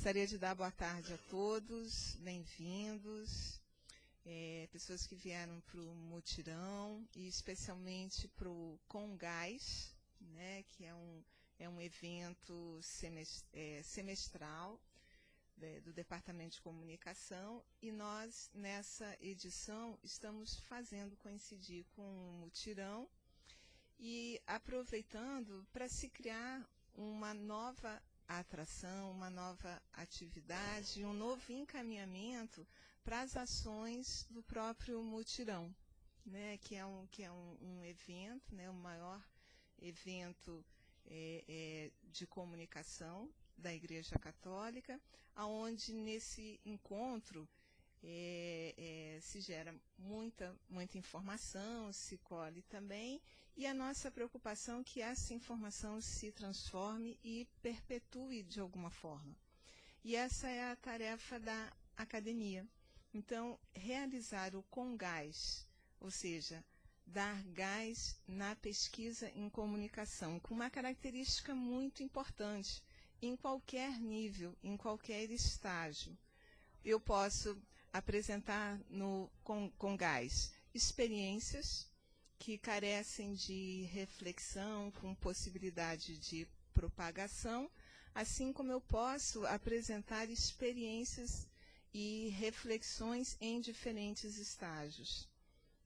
Gostaria de dar boa tarde a todos, bem-vindos, pessoas que vieram para o mutirão e especialmente para o Congás, né, que é um evento semestral do Departamento de Comunicação, e nós, nessa edição, estamos fazendo coincidir com o mutirão e aproveitando para se criar uma nova atração, uma nova atividade, um novo encaminhamento para as ações do próprio mutirão, né, que é um evento, né, o maior evento de comunicação da Igreja Católica, aonde nesse encontro se gera muita informação, se colhe também, e a nossa preocupação é que essa informação se transforme e perpetue de alguma forma. E essa é a tarefa da academia. Então, realizar o Congás, ou seja, dar gás na pesquisa em comunicação, com uma característica muito importante, em qualquer nível, em qualquer estágio. Eu posso apresentar no Congás experiências que carecem de reflexão, com possibilidade de propagação, assim como eu posso apresentar experiências e reflexões em diferentes estágios.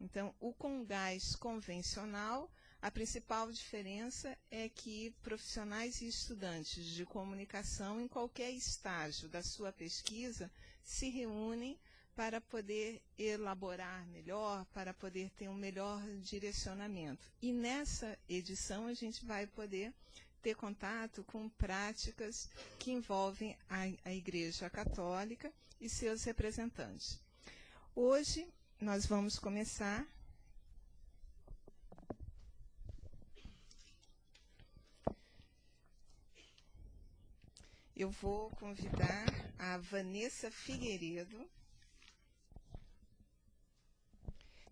Então, o Congás convencional, a principal diferença é que profissionais e estudantes de comunicação, em qualquer estágio da sua pesquisa, se reúnem para poder elaborar melhor, para poder ter um melhor direcionamento. E nessa edição a gente vai poder ter contato com práticas que envolvem a Igreja Católica e seus representantes. Hoje nós vamos começar eu vou convidar a Vanessa Figueiredo,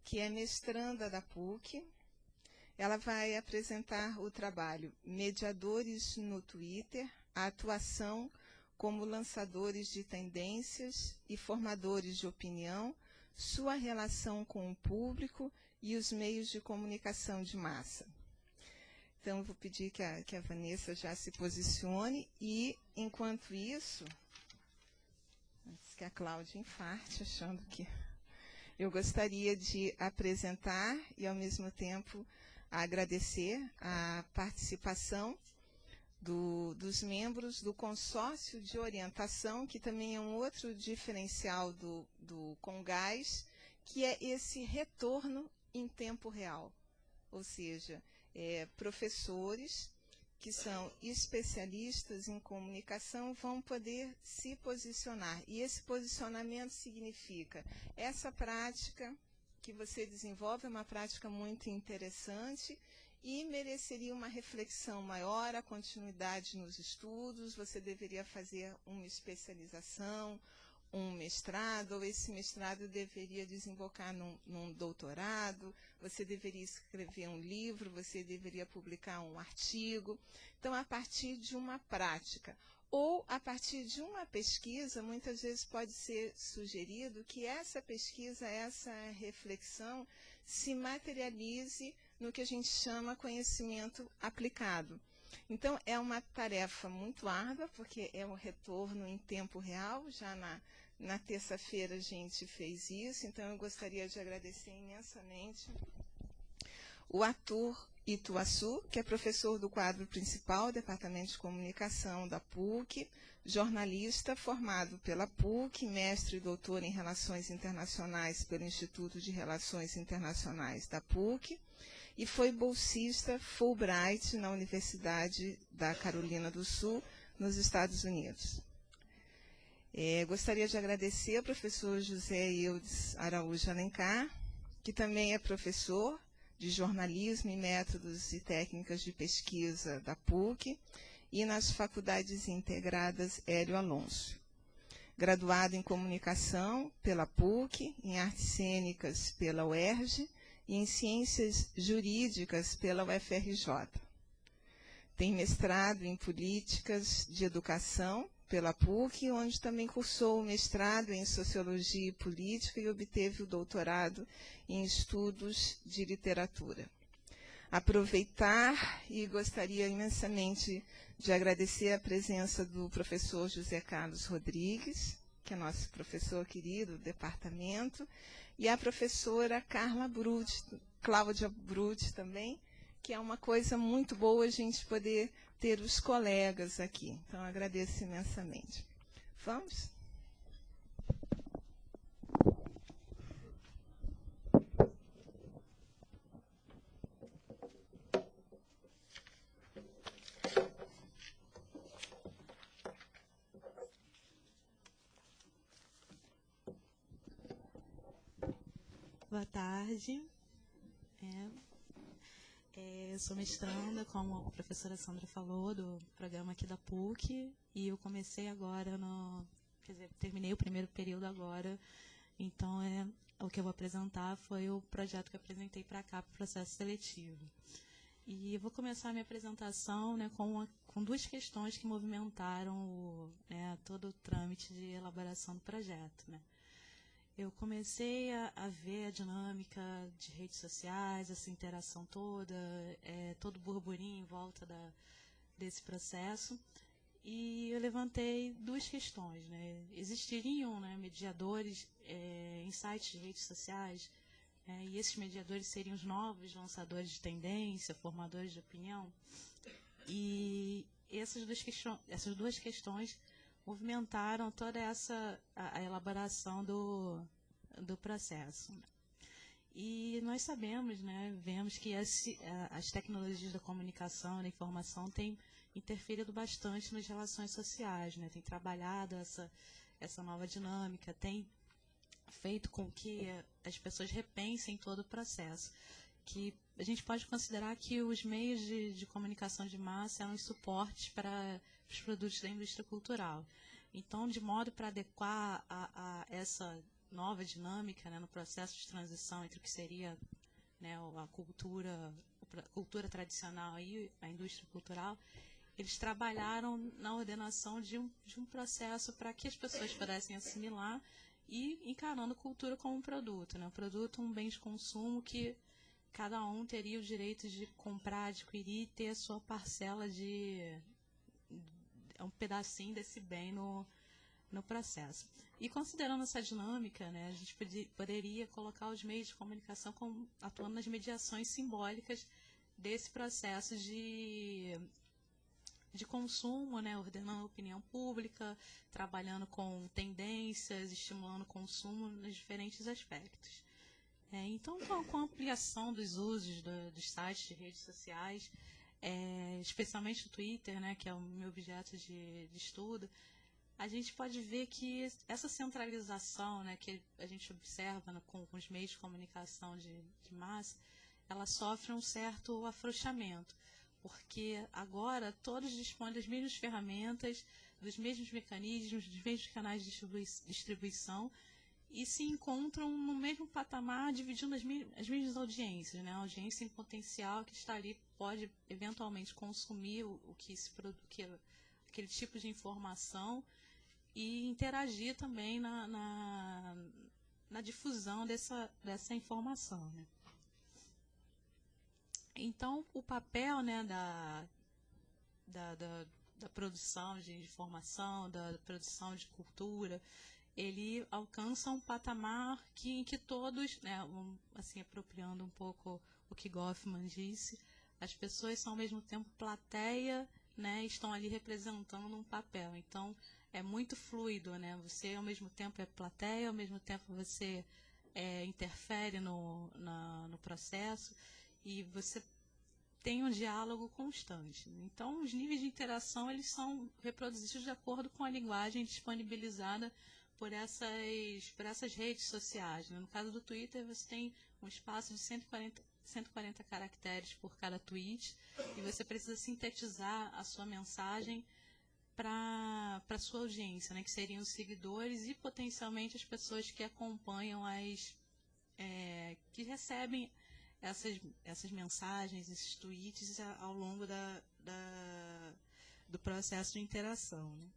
que é mestranda da PUC. Ela vai apresentar o trabalho Mediadores no Twitter, a atuação como lançadores de tendências e formadores de opinião, sua relação com o público e os meios de comunicação de massa. Então, eu vou pedir que a Vanessa já se posicione e, enquanto isso, antes que a Cláudia infarte, achando que... Eu gostaria de apresentar e, ao mesmo tempo, agradecer a participação dos membros do consórcio de orientação, que também é um outro diferencial do Congás, que é esse retorno em tempo real. Ou seja, professores que são especialistas em comunicação vão poder se posicionar. E esse posicionamento significa essa prática que você desenvolve é uma prática muito interessante e mereceria uma reflexão maior, a continuidade nos estudos, você deveria fazer uma especialização, um mestrado, ou esse mestrado deveria desembocar num doutorado, você deveria escrever um livro, você deveria publicar um artigo. Então, a partir de uma prática, ou a partir de uma pesquisa, muitas vezes pode ser sugerido que essa pesquisa, essa reflexão, se materialize no que a gente chama conhecimento aplicado. Então, é uma tarefa muito árdua, porque é um retorno em tempo real. Já na terça-feira a gente fez isso, então eu gostaria de agradecer imensamente o Arthur Ituaçu, que é professor do quadro principal, Departamento de Comunicação da PUC, jornalista formado pela PUC, mestre e doutor em Relações Internacionais pelo Instituto de Relações Internacionais da PUC, e foi bolsista Fulbright na Universidade da Carolina do Sul, nos Estados Unidos. Gostaria de agradecer ao professor José Eudes Araújo Alencar, que também é professor de jornalismo e métodos e técnicas de pesquisa da PUC e nas faculdades integradas Hélio Alonso. Graduado em comunicação pela PUC, em artes cênicas pela UERJ e em ciências jurídicas pela UFRJ. Tem mestrado em políticas de educação pela PUC, onde também cursou o mestrado em Sociologia e Política e obteve o doutorado em Estudos de Literatura. Aproveitar e gostaria imensamente de agradecer a presença do professor José Carlos Rodrigues, que é nosso professor querido do departamento, e a professora Cláudia Brutti também, que é uma coisa muito boa a gente poder ter os colegas aqui. Então, agradeço imensamente. Vamos? Boa tarde. Eu sou mestranda, como a professora Sandra falou, do programa aqui da PUC, e eu comecei agora terminei o primeiro período agora, então o que eu vou apresentar foi o projeto que eu apresentei para cá, para o processo seletivo. E eu vou começar a minha apresentação, né, com duas questões que movimentaram todo o trâmite de elaboração do projeto, né. Eu comecei a ver a dinâmica de redes sociais, essa interação toda, todo o burburinho em volta desse processo, e eu levantei duas questões, né. Existiriam, né, mediadores em sites de redes sociais, e esses mediadores seriam os novos lançadores de tendência, formadores de opinião, e essas duas questões movimentaram toda a elaboração do processo. E nós sabemos, né, vemos que as tecnologias da comunicação, da informação, têm interferido bastante nas relações sociais, né, tem trabalhado essa nova dinâmica, tem feito com que as pessoas repensem todo o processo, que a gente pode considerar que os meios de comunicação de massa são os suportes para os produtos da indústria cultural. Então, de modo para adequar a essa nova dinâmica, né, no processo de transição entre o que seria, né, a cultura tradicional e a indústria cultural, eles trabalharam na ordenação de um processo para que as pessoas pudessem assimilar e encarando a cultura como um produto, né, um produto, um bem de consumo que cada um teria o direito de comprar, adquirir e ter a sua parcela um pedacinho desse bem no processo. E considerando essa dinâmica, né, a gente poderia colocar os meios de comunicação atuando nas mediações simbólicas desse processo de consumo, né, ordenando a opinião pública, trabalhando com tendências, estimulando o consumo nos diferentes aspectos. Então, com a ampliação dos usos dos sites de redes sociais, especialmente o Twitter, né, que é o meu objeto de estudo, a gente pode ver que essa centralização, né, que a gente observa com os meios de comunicação de massa, ela sofre um certo afrouxamento, porque agora todos dispõem das mesmas ferramentas, dos mesmos mecanismos, dos mesmos canais de distribuição, e se encontram no mesmo patamar, dividindo as mesmas audiências, né? A audiência em potencial que está ali pode eventualmente consumir aquele tipo de informação e interagir também na difusão dessa informação, né? Então, o papel, né, da produção de informação, da produção de cultura, ele alcança um patamar em que todos, né, assim, apropriando um pouco o que Goffman disse, as pessoas são ao mesmo tempo plateia, né, estão ali representando um papel. Então, é muito fluido, né, você ao mesmo tempo é plateia, ao mesmo tempo você interfere no processo e você tem um diálogo constante. Então, os níveis de interação eles são reproduzidos de acordo com a linguagem disponibilizada por essas redes sociais, né? No caso do Twitter, você tem um espaço de 140 caracteres por cada tweet e você precisa sintetizar a sua mensagem para a sua audiência, né? Que seriam os seguidores e potencialmente as pessoas que acompanham que recebem essas mensagens, esses tweets ao longo do processo de interação, né?